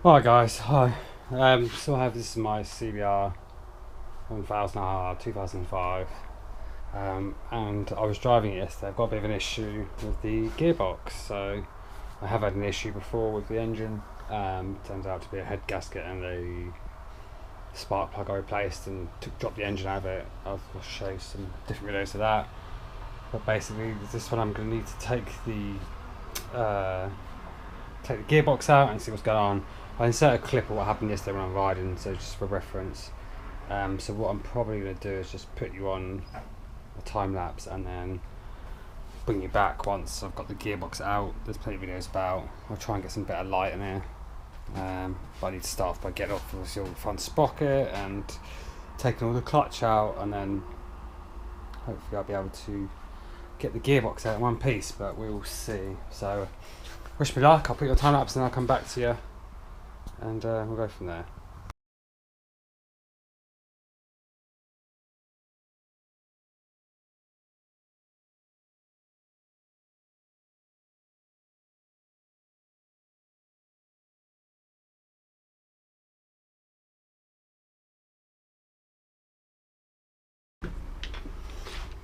Hi guys, hi. So I have this is my CBR 1000R 2005, and I was driving it yesterday. I've got a bit of an issue with the gearbox. So I have had an issue before with the engine. Turns out to be a head gasket and a spark plug I replaced and dropped the engine out of it. I'll show you some different videos of that. But basically, this one I'm going to need to take the gearbox out and see what's going on. I insert a clip of what happened yesterday when I'm riding, so just for reference. So what I'm probably going to do is just put you on a time lapse and then bring you back once I've got the gearbox out. There's plenty of videos about. I'll try and get some better light in here. But I need to start off by getting off the front sprocket and taking all the clutch out, and then hopefully I'll be able to get the gearbox out in one piece, but we will see. So wish me luck. I'll put your time lapse and I'll come back to you, and we'll go from there.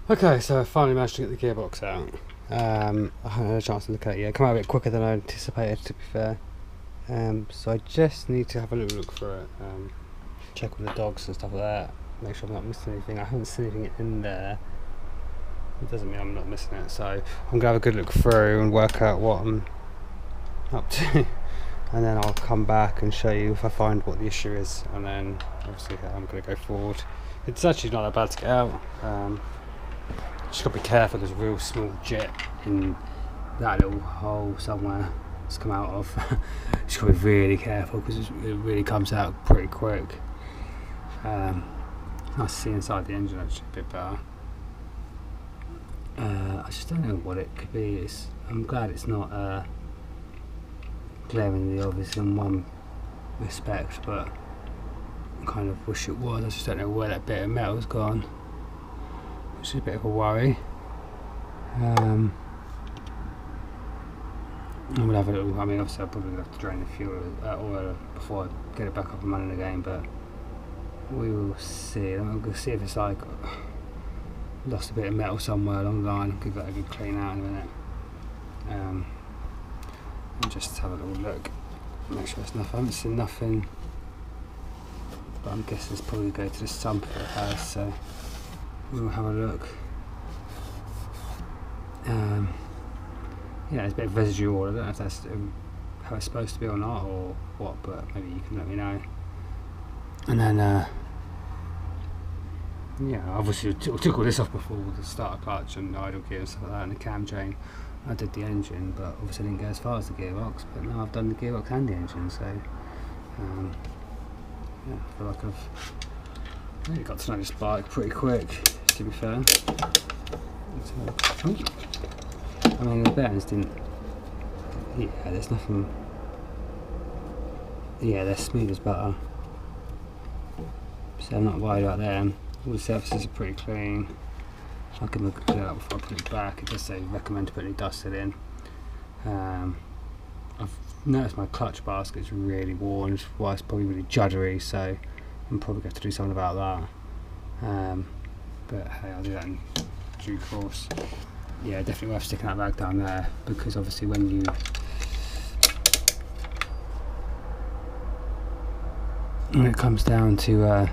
Okay, so I finally managed to get the gearbox out. I haven't had a chance to look at it yet. Come out a bit quicker than I anticipated, to be fair. So I just need to have a little look through it, check with the dogs and stuff like that, make sure I'm not missing anything. I haven't seen anything in there. It doesn't mean I'm not missing it, so I'm gonna have a good look through and work out what I'm up to, and then I'll come back and show you if I find what the issue is, and then obviously I'm gonna go forward. It's actually not that bad to get out. Just got to be careful. There's a real small jet in that little hole somewhere it's come out of. Just got to be really careful because it really comes out pretty quick. Nice to see inside the engine actually a bit better. I just don't know what it could be. I'm glad it's not glaringly obvious in one respect, but I kind of wish it was. I just don't know where that bit of metal's gone, which is a bit of a worry. I'm gonna have a little. I mean, obviously, I'll probably have to drain the fuel oil before I get it back up and running again, but we will see. I'm gonna see if it's like lost a bit of metal somewhere along the line. I'll give that a good clean out in a minute. And just have a little look, make sure it's nothing. I haven't seen nothing, but I'm guessing it's probably go to the sump if it has. So we'll have a look. Yeah, there's a bit of residue oil. I don't know if that's how it's supposed to be or not, or what, but maybe you can let me know. And then, yeah, obviously I took all this off before with the starter clutch and idle gear and stuff like that, and the cam chain. I did the engine, but obviously I didn't go as far as the gearbox. But now I've done the gearbox and the engine, so yeah, I feel like I've really got to know this bike pretty quick, to be fair. I mean, the bearings didn't. Yeah, there's nothing. Yeah, they're smooth as butter, so I'm not worried about them. All the surfaces are pretty clean. I'll give them a good clear up before I put it back. It does say recommend to put any dusted in. I've noticed my clutch basket's really worn, which is why it's probably really juddery, so I'm probably going to have to do something about that. But hey, I'll do that in due course. Yeah, definitely worth sticking that bag down there, because obviously when it comes down to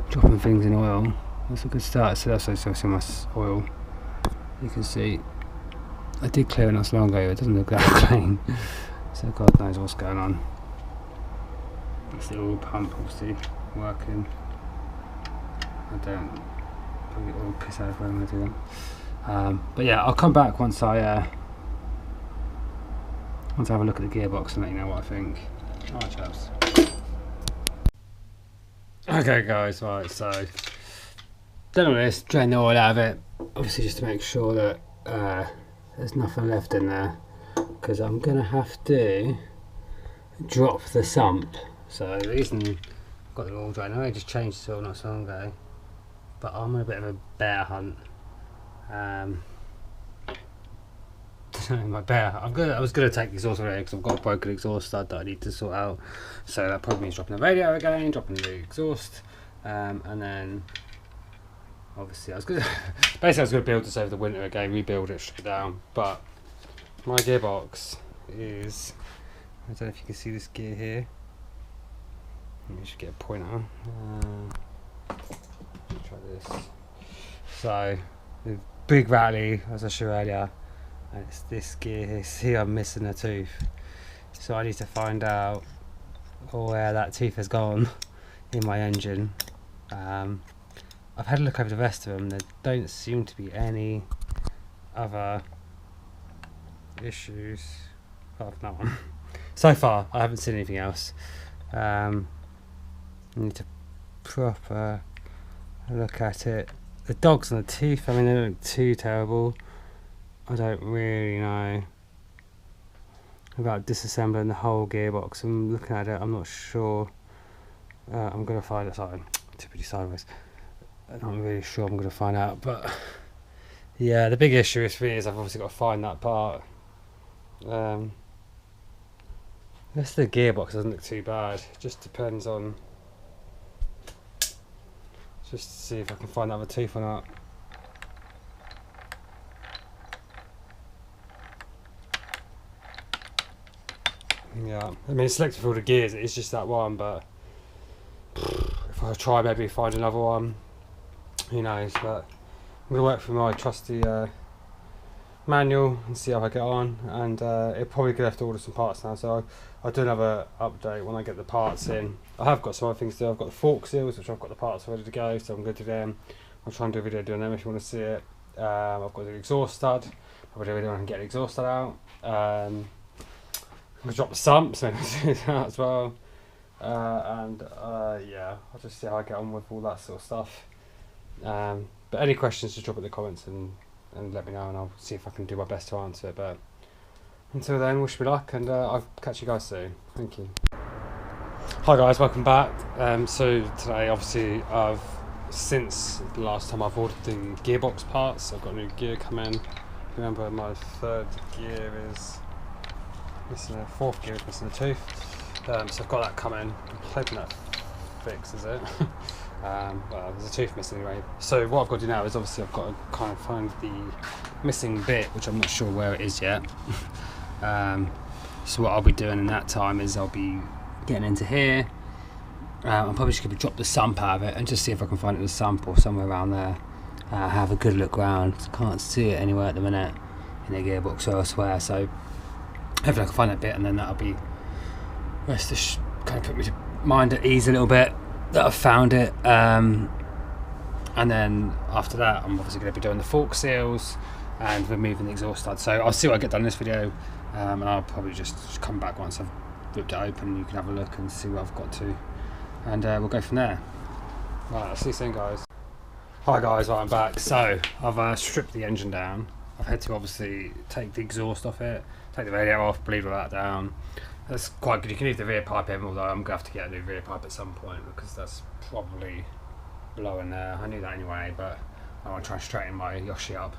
dropping things in oil, that's a good start. So that's also my oil. You can see I did clear it not so long ago. It doesn't look that clean, so God knows what's going on. That's the oil pump obviously working. I don't probably oil piss out of where I'm going to do that. But yeah, I'll come back once I have a look at the gearbox and let you know what I think. Alright, chaps. Okay, guys, right, so done all this, drain the oil out of it, obviously just to make sure that there's nothing left in there, because I'm going to have to drop the sump. So the reason I've got the oil drain, I just changed the oil not so long ago, but I'm on a bit of a bear hunt. my bear. I was gonna take the exhaust already because I've got a broken exhaust stud that I need to sort out. So that probably means dropping the radio again, dropping the exhaust, and then obviously I was gonna build this over the winter again, rebuild it, strip it down. But my gearbox is, I don't know if you can see this gear here. Let me just get a pointer. Try this. So the big rattly, as I showed earlier, and it's this gear here. See, I'm missing a tooth, so I need to find out where that tooth has gone in my engine. I've had a look over the rest of them. There don't seem to be any other issues apart from that one. So far, I haven't seen anything else. I need to proper look at it. The dogs and the teeth, I mean, they don't look too terrible. I don't really know about disassembling the whole gearbox. I'm looking at it, I'm not sure. I'm going to find it. Sorry, too pretty sideways. I'm not really sure I'm going to find out. But yeah, the big issue for me is I've obviously got to find that part. The rest of the gearbox doesn't look too bad. It just depends on, just to see if I can find that other tooth or not. Yeah, I mean, it's selected for all the gears, it's just that one, but if I try maybe find another one, who knows. But I'm going to work through my trusty manual and see how I get on, and it'll probably gonna have to order some parts now, so I'll do another update when I get the parts in. I have got some other things to do. I've got the fork seals, which I've got the parts ready to go, so I'm going to do them. I'll try and do a video doing them if you want to see it. I've got the exhaust stud. I'll do a video when I can get the exhaust stud out. I'm going to drop the sump, so I'm going to do that as well. Yeah, I'll just see how I get on with all that sort of stuff. But any questions, just drop it in the comments and let me know, and I'll see if I can do my best to answer it. But until then, wish me luck, and I'll catch you guys soon. Thank you. Hi guys, welcome back. So today, obviously, since the last time I've ordered the gearbox parts, I've got a new gear coming. Remember, my third gear is missing a fourth gear is missing a tooth. So I've got that coming. I'm hoping that fixes it. Well, there's a tooth missing anyway. So what I've got to do now is obviously I've got to kind of find the missing bit, which I'm not sure where it is yet. So what I'll be doing in that time is I'll be getting into here. I'm probably just going to drop the sump out of it and just see if I can find it in the sump or somewhere around there. Have a good look around. Can't see it anywhere at the minute in the gearbox or elsewhere. So hopefully I can find that bit, and then that'll be kind of put me to mind at ease a little bit that I've found it. And then after that, I'm obviously going to be doing the fork seals and removing the exhaust stud. So I'll see what I get done in this video, and I'll probably just come back once I've ripped it open. You can have a look and see what I've got to, and we'll go from there. Right, I'll see you soon, guys. Hi guys, right, I'm back. So I've stripped the engine down. I've had to obviously take the exhaust off it, take the radiator off, bleed all that down. That's quite good. You can leave the rear pipe in, although I'm going to have to get a new rear pipe at some point because that's probably blowing there. I knew that anyway, but I want to try and straighten my Yoshi up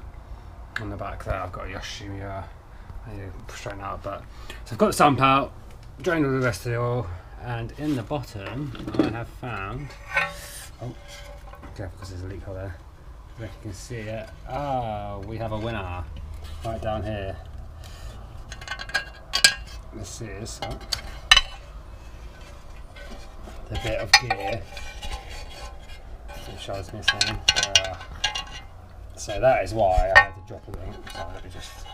on the back there. I've got a Yoshi I need to straighten out. But so I've got the sump out, drained all the rest of the oil, and in the bottom I have found, oh, careful because there's a leak hole there. I don't know if you can see it. Oh, we have a winner right down here. This is the bit of gear which I was missing. So that is why I had to drop a link. So let me just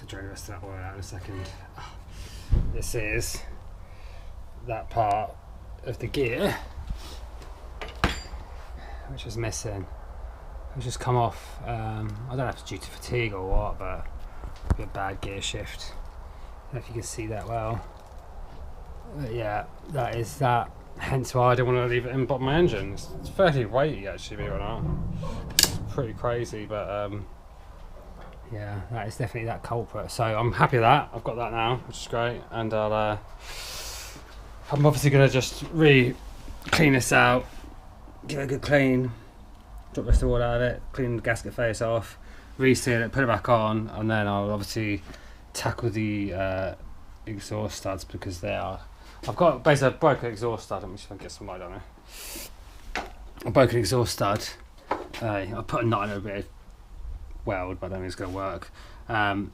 to drain the rest of that oil out in a second. This is that part of the gear which is missing. It's just come off. I don't know if it's due to fatigue or what, but a bit bad gear shift. I don't know if you can see that well. But yeah, that is that. Hence why I don't want to leave it in the bottom of my engine. It's fairly weighty actually, believe it or not. It's pretty crazy, but yeah, that is definitely that culprit. So I'm happy with that. I've got that now, which is great. And I'm obviously going to just clean this out, give it a good clean. drop the oil out of it, clean the gasket face off, reseal it, put it back on, and then I'll obviously tackle the exhaust studs, because they are. I've got basically a broken exhaust stud. Let me see if I can get some light on it. A broken exhaust stud. I put a nut in it, a bit of weld, but I don't think it's going to work. I'm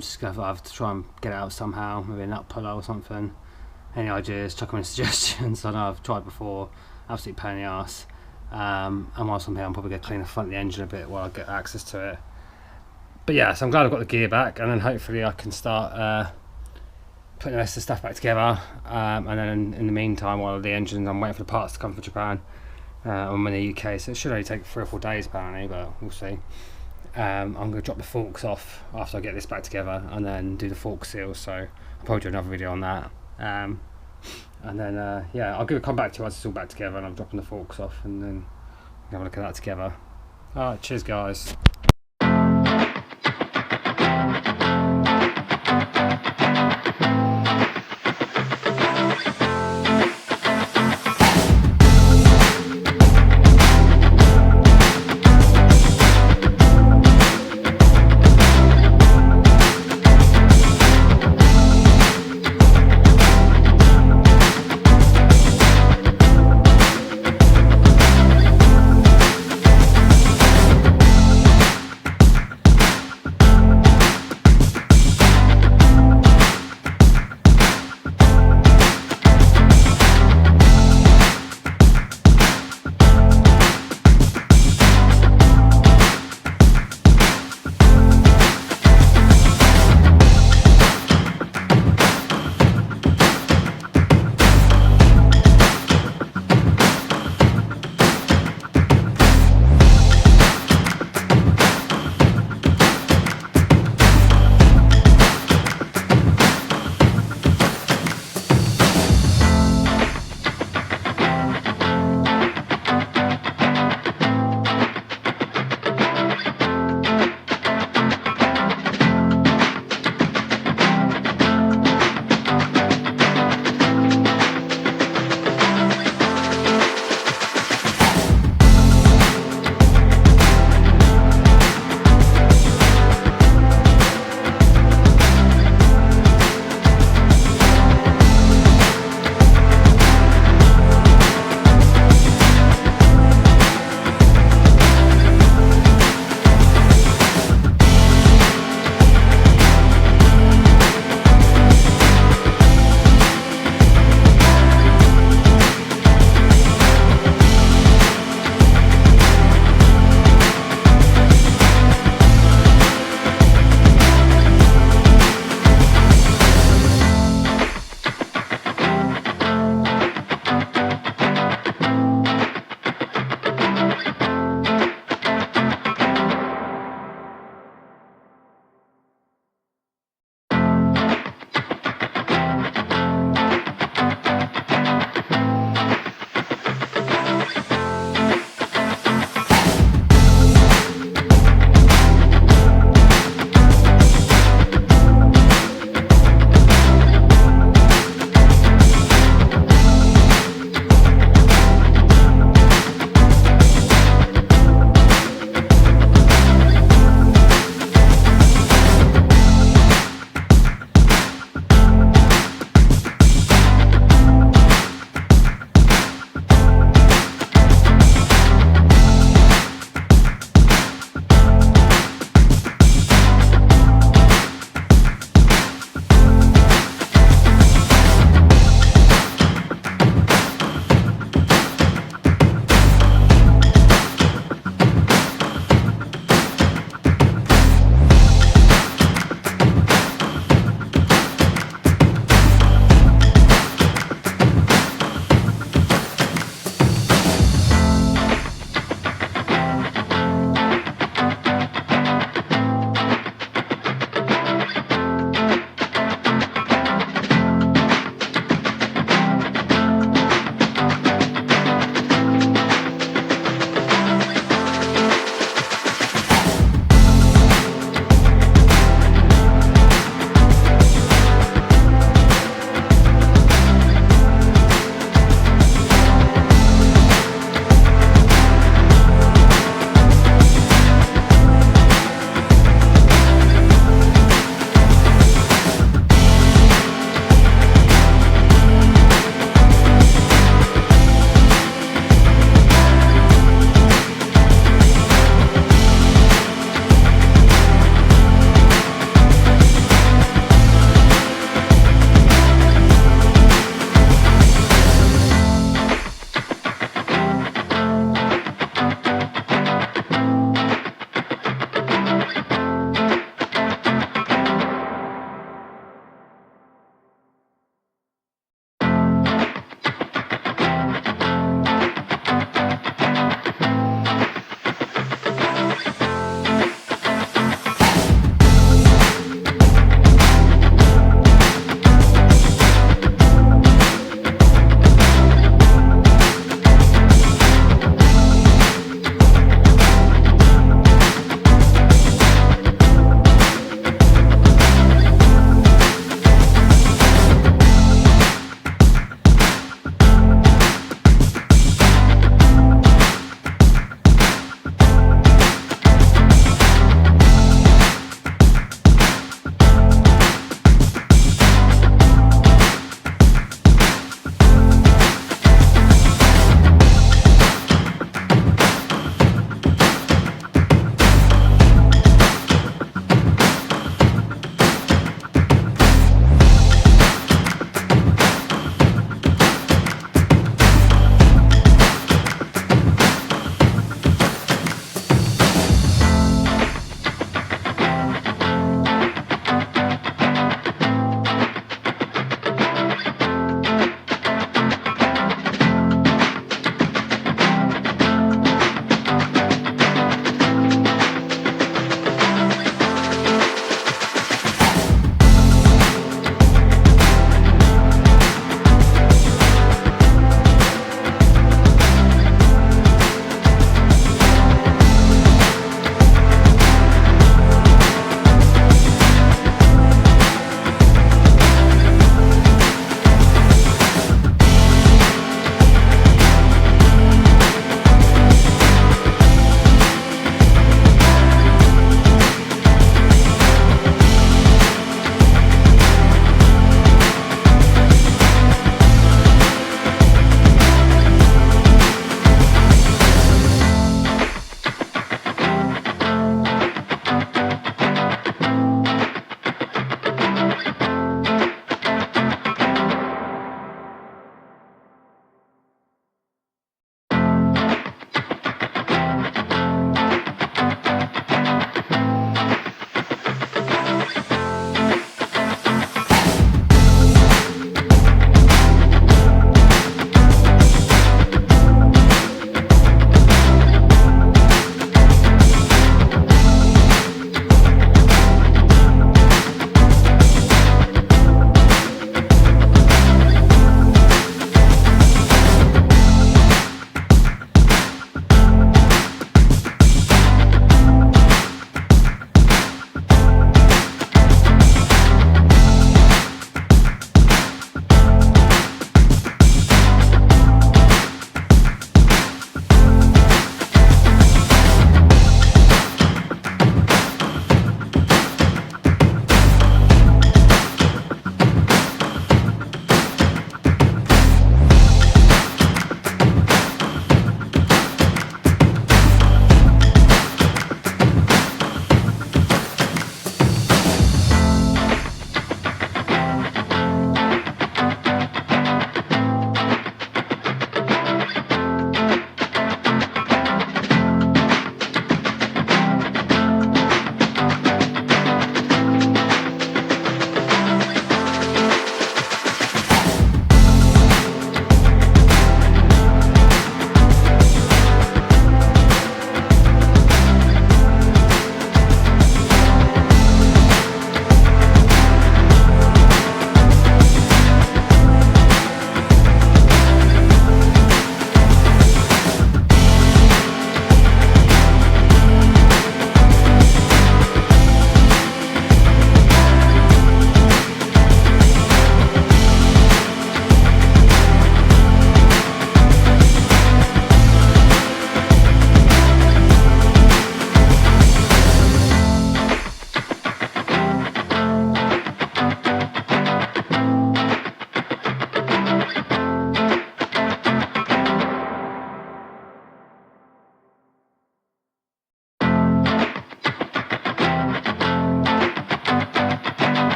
just going to have to try and get it out somehow, maybe a nut puller or something. Any ideas, chuck them in suggestions. I know I've tried before, absolute pain in the arse. And whilst I'm here, I'm probably going to clean the front of the engine a bit while I get access to it. But yeah, so I'm glad I've got the gear back, and then hopefully I can start putting the rest of the stuff back together. And then in the meantime, while the engine, I'm waiting for the parts to come from Japan. I'm in the UK, so it should only take 3 or 4 days apparently, but we'll see. I'm going to drop the forks off after I get this back together, and then do the fork seals, so I'll probably do another video on that. And then yeah, I'll come back to you once it's all back together and I'm dropping the forks off, and then have a look at that together. Alright, cheers guys.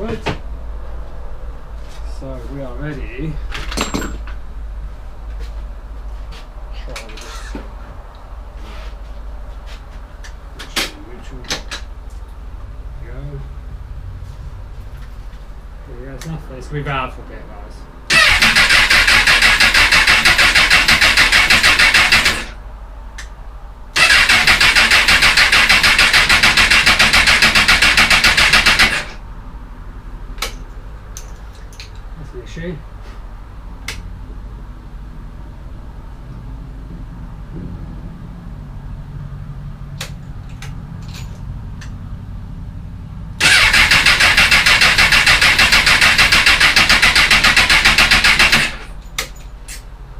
wood. So we are ready. Try this. Neutral. Go. There you go, it's enough. Let's move out for a bit, guys. That's the issue.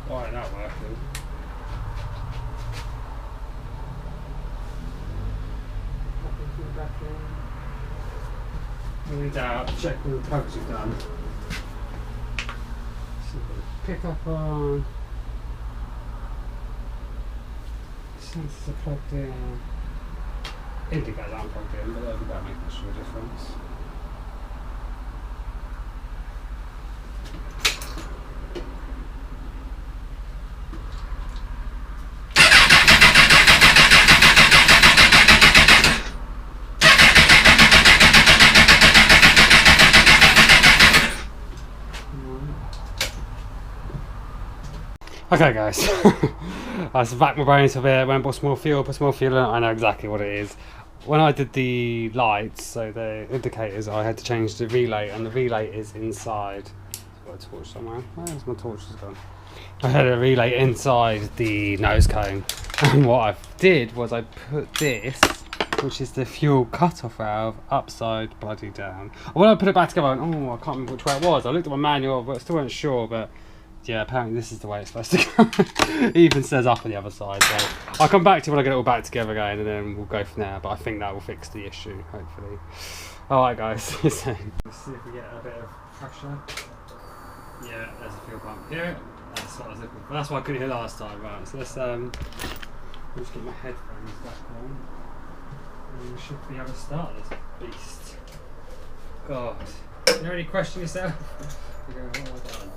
Why not working? Back in. Really doubt. Check all the plugs you've done. So pick up on. Sensors are plugged in. Indicators aren't plugged in, but that'll make much of a difference. Okay guys, I just back my brains a bit, went put some more fuel in, I know exactly what it is. When I did the lights, so the indicators, I had to change the relay, and the relay is inside. I've got a torch somewhere, where's my torch has gone? I had a relay inside the nose cone, and what I did was I put this, which is the fuel cut-off valve, upside bloody down. When I put it back together, I went, oh, I can't remember which way it was. I looked at my manual, but I still wasn't sure, but yeah, apparently this is the way it's supposed to go. It even says up on the other side, so I'll come back to when I get it all back together again, and then we'll go from there, but I think that will fix the issue, hopefully. Alright guys, so let's see if we get a bit of pressure. Yeah, there's a fuel pump here. That's what I was looking for. That's what I couldn't hear last time, right? So let's just get my headphones back on. And we should be able to start this beast. God. You know, any question yourself? You go, what have I done?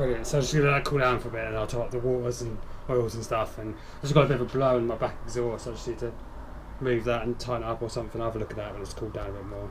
Brilliant. So I'm just going to let that cool down for a bit, and I'll top up the waters and oils and stuff. And I've just got a bit of a blow in my back exhaust, so I just need to move that and tighten it up or something. I'll have a look at that when it's cooled down a bit more.